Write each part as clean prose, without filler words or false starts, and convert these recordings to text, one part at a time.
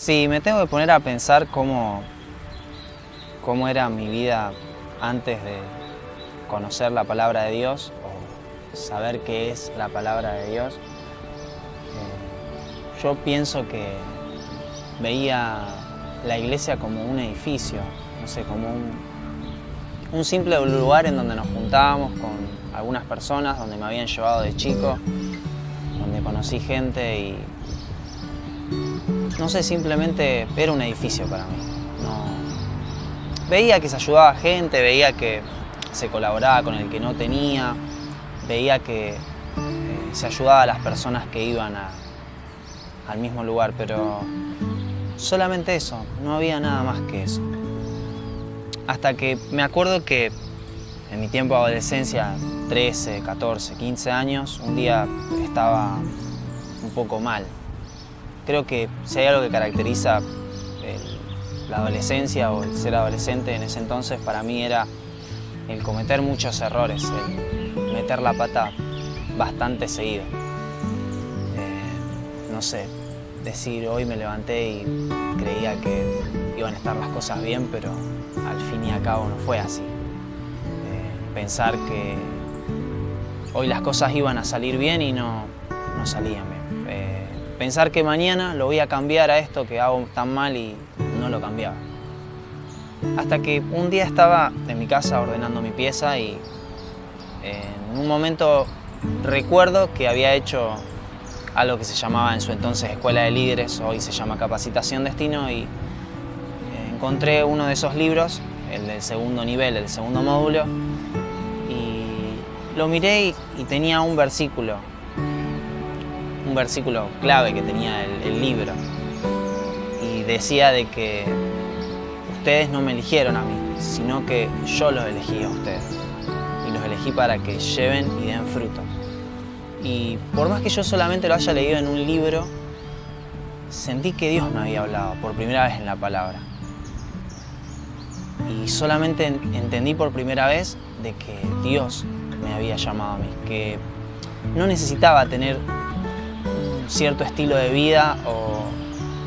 Sí, me tengo que poner a pensar cómo era mi vida antes de conocer la palabra de Dios o saber qué es la palabra de Dios. Yo pienso que veía la iglesia como un edificio, no sé, como un simple lugar en donde nos juntábamos con algunas personas, donde me habían llevado de chico, donde conocí gente y no sé, simplemente era un edificio para mí. Veía que se ayudaba a gente, veía que se colaboraba con el que no tenía, veía que se ayudaba a las personas que iban al mismo lugar, pero solamente eso, no había nada más que eso. Hasta que me acuerdo que en mi tiempo de adolescencia, 13, 14, 15 años, un día estaba un poco mal. Creo que si hay algo que caracteriza la adolescencia o el ser adolescente en ese entonces, para mí era el cometer muchos errores, el meter la pata bastante seguido. No sé, decir hoy me levanté y creía que iban a estar las cosas bien, pero al fin y al cabo no fue así. Pensar que hoy las cosas iban a salir bien y no salían bien. Pensar que mañana lo voy a cambiar a esto que hago tan mal y no lo cambiaba. Hasta que un día estaba en mi casa ordenando mi pieza y en un momento recuerdo que había hecho algo que se llamaba en su entonces Escuela de Líderes, hoy se llama Capacitación Destino, y encontré uno de esos libros, el del segundo nivel, el segundo módulo, y lo miré y tenía un versículo clave que tenía el libro, y decía de que ustedes no me eligieron a mí, sino que yo los elegí a ustedes, y los elegí para que lleven y den fruto. Y por más que yo solamente lo haya leído en un libro, sentí que Dios me había hablado por primera vez en la palabra. Y solamente entendí por primera vez de que Dios me había llamado a mí, que no necesitaba tener un cierto estilo de vida o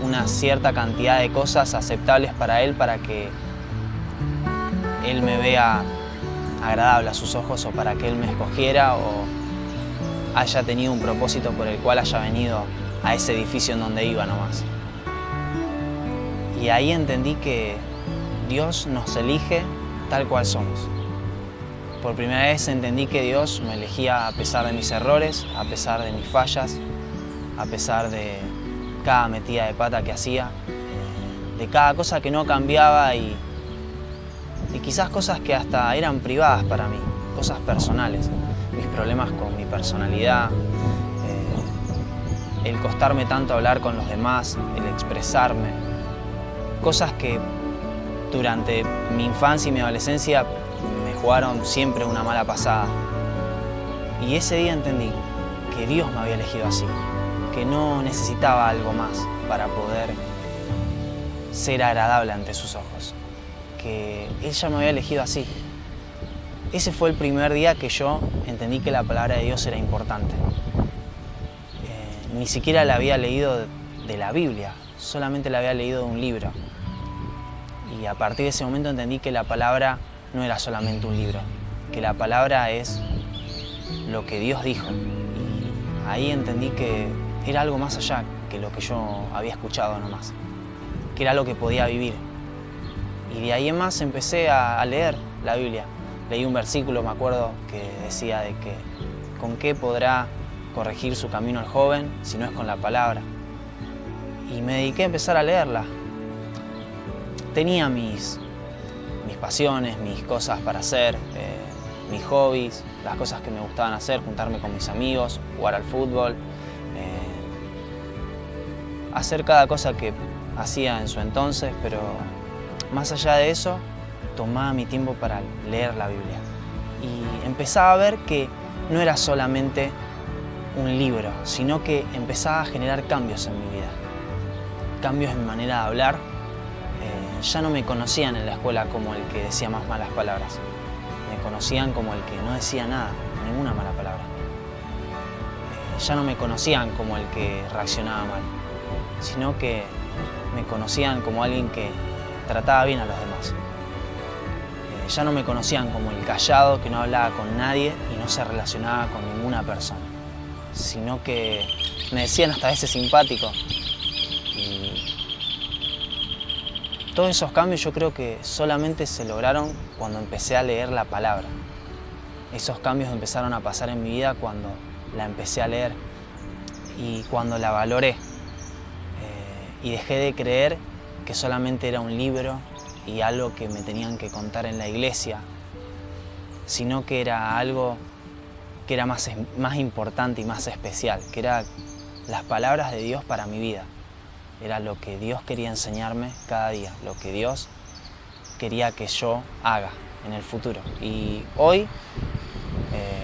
una cierta cantidad de cosas aceptables para Él para que Él me vea agradable a sus ojos, o para que Él me escogiera o haya tenido un propósito por el cual haya venido a ese edificio en donde iba nomás. Y ahí entendí que Dios nos elige tal cual somos. Por primera vez entendí que Dios me elegía a pesar de mis errores, a pesar de mis fallas, a pesar de cada metida de pata que hacía, de cada cosa que no cambiaba y quizás cosas que hasta eran privadas para mí, cosas personales, mis problemas con mi personalidad, el costarme tanto hablar con los demás, el expresarme, cosas que durante mi infancia y mi adolescencia me jugaron siempre una mala pasada. Y ese día entendí que Dios me había elegido así, que no necesitaba algo más para poder ser agradable ante sus ojos, que Él ya me había elegido así. Ese fue el primer día que yo entendí que la palabra de Dios era importante. Ni siquiera la había leído de la Biblia, solamente la había leído de un libro. Y a partir de ese momento entendí que la palabra no era solamente un libro, que la palabra es lo que Dios dijo. Y ahí entendí que era algo más allá que lo que yo había escuchado nomás, que era algo que podía vivir. Y de ahí en más empecé a leer la Biblia. Leí un versículo, me acuerdo, que decía de que ¿con qué podrá corregir su camino el joven si no es con la palabra? Y me dediqué a empezar a leerla. Tenía mis pasiones, mis cosas para hacer, mis hobbies, las cosas que me gustaban hacer, juntarme con mis amigos, jugar al fútbol, hacer cada cosa que hacía en su entonces, pero más allá de eso, tomaba mi tiempo para leer la Biblia. Y empezaba a ver que no era solamente un libro, sino que empezaba a generar cambios en mi vida. Cambios en mi manera de hablar. Ya no me conocían en la escuela como el que decía más malas palabras. Me conocían como el que no decía nada, ninguna mala palabra. Ya no me conocían como el que reaccionaba mal, sino que me conocían como alguien que trataba bien a los demás. Ya no me conocían como el callado que no hablaba con nadie y no se relacionaba con ninguna persona, sino que me decían hasta a veces simpático. Y todos esos cambios yo creo que solamente se lograron cuando empecé a leer la palabra. Esos cambios empezaron a pasar en mi vida cuando la empecé a leer y cuando la valoré. Y dejé de creer que solamente era un libro y algo que me tenían que contar en la iglesia, sino que era algo que era más importante y más especial, que eran las palabras de Dios para mi vida. Era lo que Dios quería enseñarme cada día, lo que Dios quería que yo haga en el futuro. Y hoy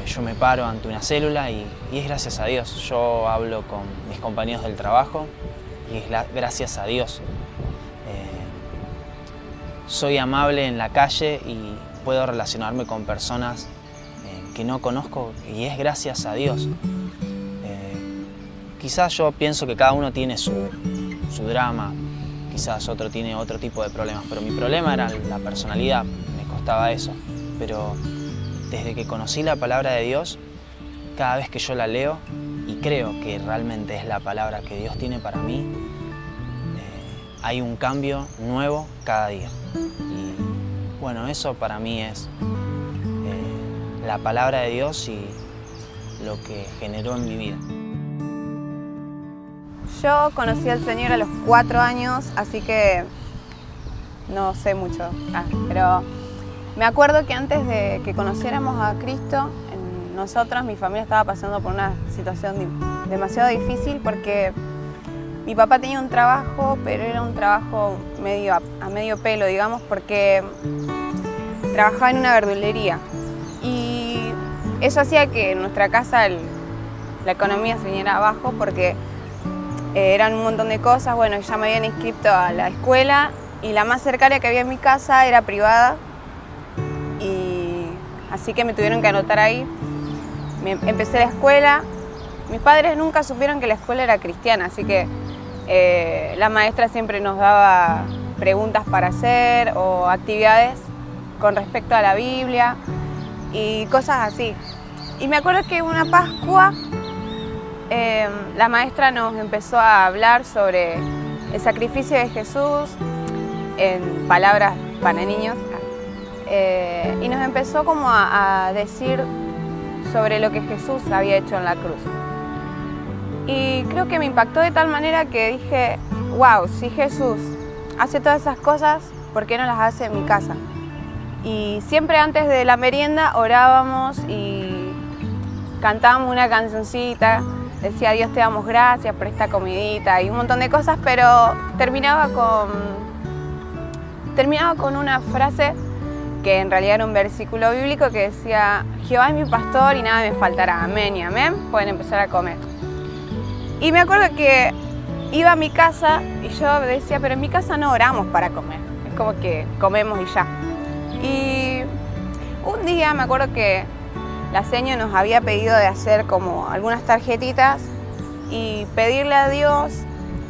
yo me paro ante una célula y es gracias a Dios. Yo hablo con mis compañeros del trabajo y es gracias a Dios. Soy amable en la calle y puedo relacionarme con personas que no conozco y es gracias a Dios. Quizás yo pienso que cada uno tiene su drama, quizás otro tiene otro tipo de problemas, pero mi problema era la personalidad, me costaba eso. Pero desde que conocí la palabra de Dios, cada vez que yo la leo y creo que realmente es la palabra que Dios tiene para mí, hay un cambio nuevo cada día. Y bueno, eso para mí es la palabra de Dios y lo que generó en mi vida. Yo conocí al Señor a los 4 años, así que no sé mucho, pero me acuerdo que antes de que conociéramos a Cristo, nosotros, mi familia estaba pasando por una situación demasiado difícil porque mi papá tenía un trabajo, pero era un trabajo a medio pelo, digamos, porque trabajaba en una verdulería. Y eso hacía que en nuestra casa la economía se viniera abajo porque eran un montón de cosas. Bueno, ya me habían inscrito a la escuela y la más cercana que había en mi casa era privada. Y así que me tuvieron que anotar ahí. Empecé la escuela. Mis padres nunca supieron que la escuela era cristiana, así que la maestra siempre nos daba preguntas para hacer o actividades con respecto a la Biblia y cosas así. Y me acuerdo que una Pascua la maestra nos empezó a hablar sobre el sacrificio de Jesús en palabras para niños y nos empezó como a decir sobre lo que Jesús había hecho en la cruz. Y creo que me impactó de tal manera que dije, wow, si Jesús hace todas esas cosas, ¿por qué no las hace en mi casa? Y siempre antes de la merienda orábamos y cantábamos una cancioncita, decía Dios te damos gracias por esta comidita y un montón de cosas, pero terminaba con una frase que en realidad era un versículo bíblico que decía, Jehová es mi pastor y nada me faltará, amén y amén, pueden empezar a comer. Y me acuerdo que iba a mi casa y yo decía, pero en mi casa no oramos para comer, es como que comemos y ya. Y un día me acuerdo que la señora nos había pedido de hacer como algunas tarjetitas y pedirle a Dios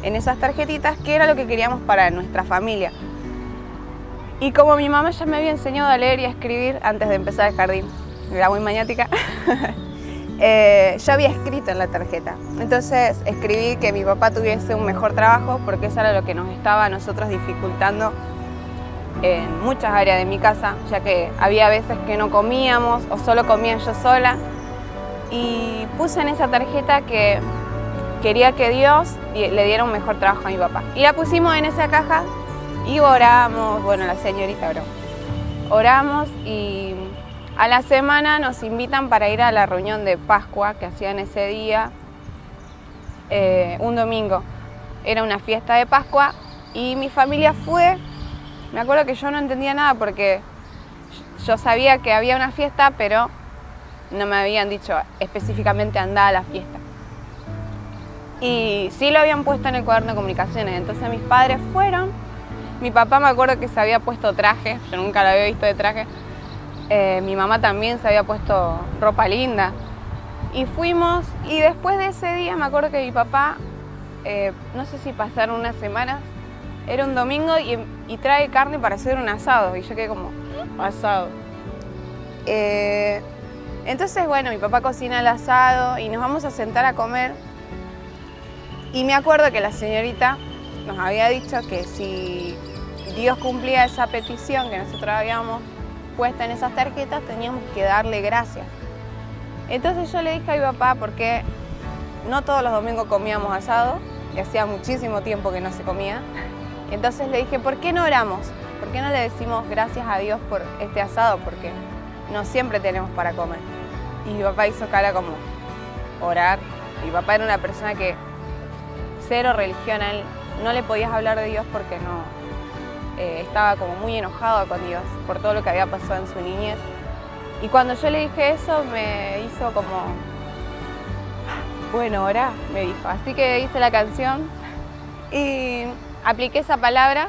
en esas tarjetitas qué era lo que queríamos para nuestra familia. Y como mi mamá ya me había enseñado a leer y a escribir antes de empezar el jardín, era muy maniática, yo había escrito en la tarjeta. Entonces escribí que mi papá tuviese un mejor trabajo porque eso era lo que nos estaba a nosotros dificultando en muchas áreas de mi casa, ya que había veces que no comíamos o solo comía yo sola. Y puse en esa tarjeta que quería que Dios le diera un mejor trabajo a mi papá. Y la pusimos en esa caja y oramos, bueno, la señorita oró. Oramos y a la semana nos invitan para ir a la reunión de Pascua que hacían ese día, un domingo. Era una fiesta de Pascua y mi familia fue. Me acuerdo que yo no entendía nada porque yo sabía que había una fiesta, pero no me habían dicho específicamente andá a la fiesta. Y sí lo habían puesto en el cuaderno de comunicaciones, entonces mis padres fueron. Mi papá me acuerdo que se había puesto traje, yo nunca lo había visto de traje. Mi mamá también se había puesto ropa linda. Y fuimos, y después de ese día me acuerdo que mi papá no sé si pasaron unas semanas, era un domingo y trae carne para hacer un asado. Y yo quedé como, asado. Entonces, bueno, mi papá cocina el asado y nos vamos a sentar a comer. Y me acuerdo que la señorita nos había dicho que si Dios cumplía esa petición que nosotros habíamos puesta en esas tarjetas, teníamos que darle gracias. Entonces yo le dije a mi papá, porque no todos los domingos comíamos asado, y hacía muchísimo tiempo que no se comía. Entonces le dije, ¿por qué no oramos? ¿Por qué no le decimos gracias a Dios por este asado? Porque no siempre tenemos para comer. Y mi papá hizo cara como, orar. Mi papá era una persona que cero religión, a él no le podías hablar de Dios porque no, estaba como muy enojado con Dios por todo lo que había pasado en su niñez. Y cuando yo le dije eso, me hizo como, bueno, orá, me dijo. Así que hice la canción y apliqué esa palabra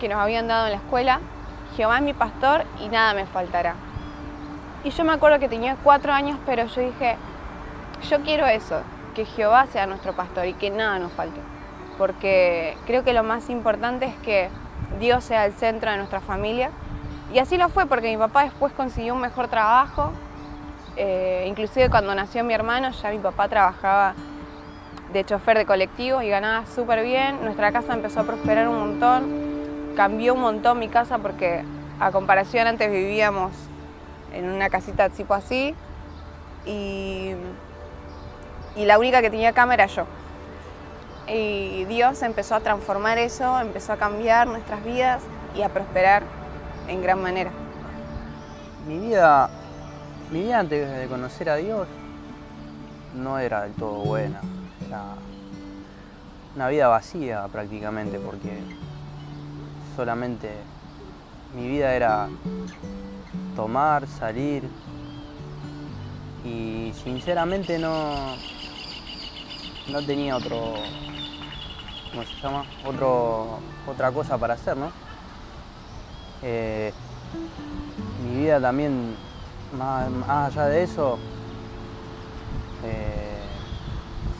que nos habían dado en la escuela: Jehová es mi pastor y nada me faltará. Y yo me acuerdo que tenía 4 años, pero yo dije, yo quiero eso, que Jehová sea nuestro pastor y que nada nos falte. Porque creo que lo más importante es que Dios sea el centro de nuestra familia. Y así lo fue, porque mi papá después consiguió un mejor trabajo. Inclusive cuando nació mi hermano, ya mi papá trabajaba de chofer de colectivo y ganaba súper bien. Nuestra casa empezó a prosperar un montón. Cambió un montón mi casa porque, a comparación, antes vivíamos en una casita tipo así. Y la única que tenía cama era yo. Y Dios empezó a transformar eso, empezó a cambiar nuestras vidas y a prosperar en gran manera. Mi vida antes de conocer a Dios no era del todo buena. Era una vida vacía prácticamente, porque solamente mi vida era tomar, salir, y sinceramente no tenía otra cosa para hacer, ¿no? Mi vida también, más allá de eso,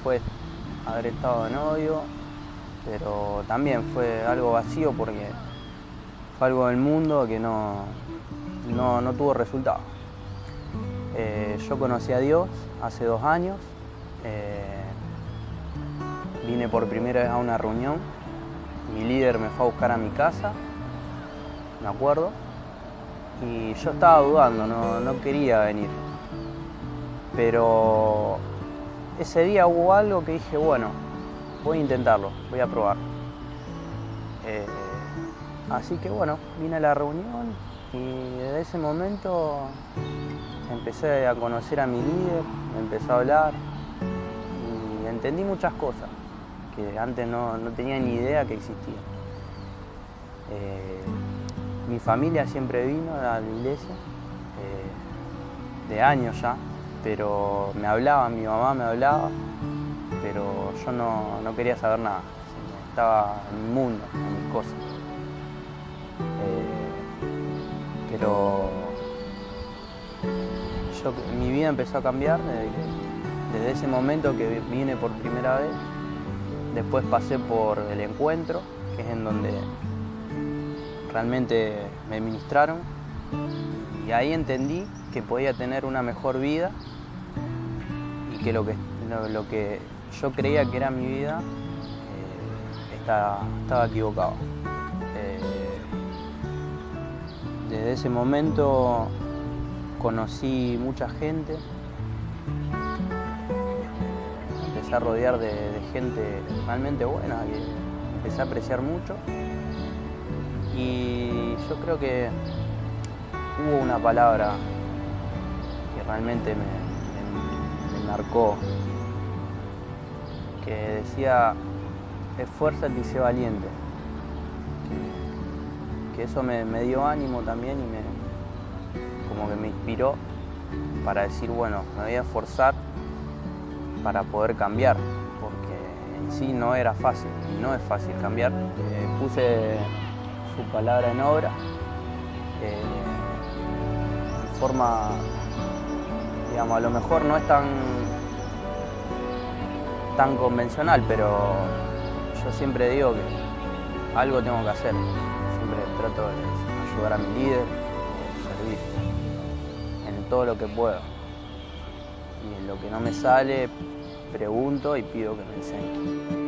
fue haber estado de novio, pero también fue algo vacío porque fue algo del mundo que no tuvo resultado. Yo conocí a Dios hace 2 años. Vine por primera vez a una reunión. Mi líder me fue a buscar a mi casa, me acuerdo, y yo estaba dudando, no quería venir. Pero ese día hubo algo que dije, bueno, voy a intentarlo, voy a probar. Así que bueno, vine a la reunión y desde ese momento empecé a conocer a mi líder, me empezó a hablar y entendí muchas cosas que antes no tenía ni idea que existían. Mi familia siempre vino a la iglesia, de años ya, pero me hablaban, mi mamá me hablaba, pero yo no quería saber nada, estaba en mi mundo, en mis cosas. Pero mi vida empezó a cambiar desde ese momento que vine por primera vez. Después pasé por el encuentro, que es en donde realmente me ministraron, y ahí entendí que podía tener una mejor vida y que lo que yo creía que era mi vida estaba equivocado. Desde ese momento conocí mucha gente, empecé a rodear de gente realmente buena, que empecé a apreciar mucho, y yo creo que hubo una palabra que realmente me marcó, que decía: esfuérzate y sé valiente. Que eso me dio ánimo también y como que me inspiró para decir, bueno, me voy a esforzar para poder cambiar, porque en sí no era fácil y no es fácil cambiar. Puse su palabra en obra, en forma, digamos, a lo mejor no es tan tan convencional, pero yo siempre digo que algo tengo que hacer. Siempre trato de ayudar a mi líder, servir en todo lo que puedo. Y en lo que no me sale, pregunto y pido que me enseñe.